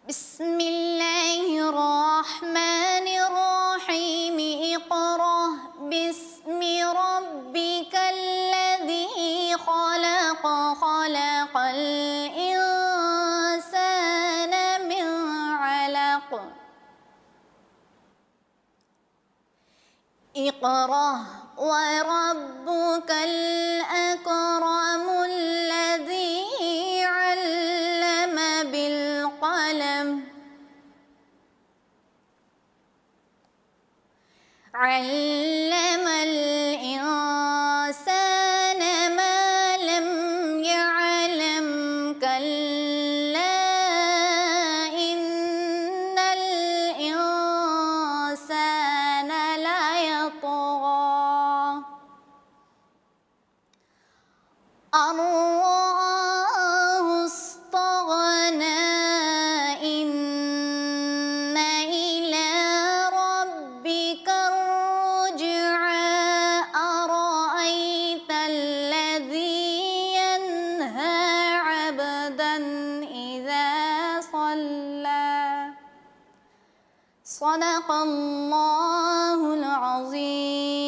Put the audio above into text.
بسم الله الرحمن الرحيم. اقرأ باسم ربك الذي خلق. خلق الإنسان من علق. اقرأ وربك الأكرم الذي علم بالقلم. علم الإنسان ما لم يعلم. كلا إن الإنسان ليطغى أن رآه استغنى. إن إلى ربك الرجعى. أرأيت الذي ينهى عبدا إذا صلى. صدق الله العظيم.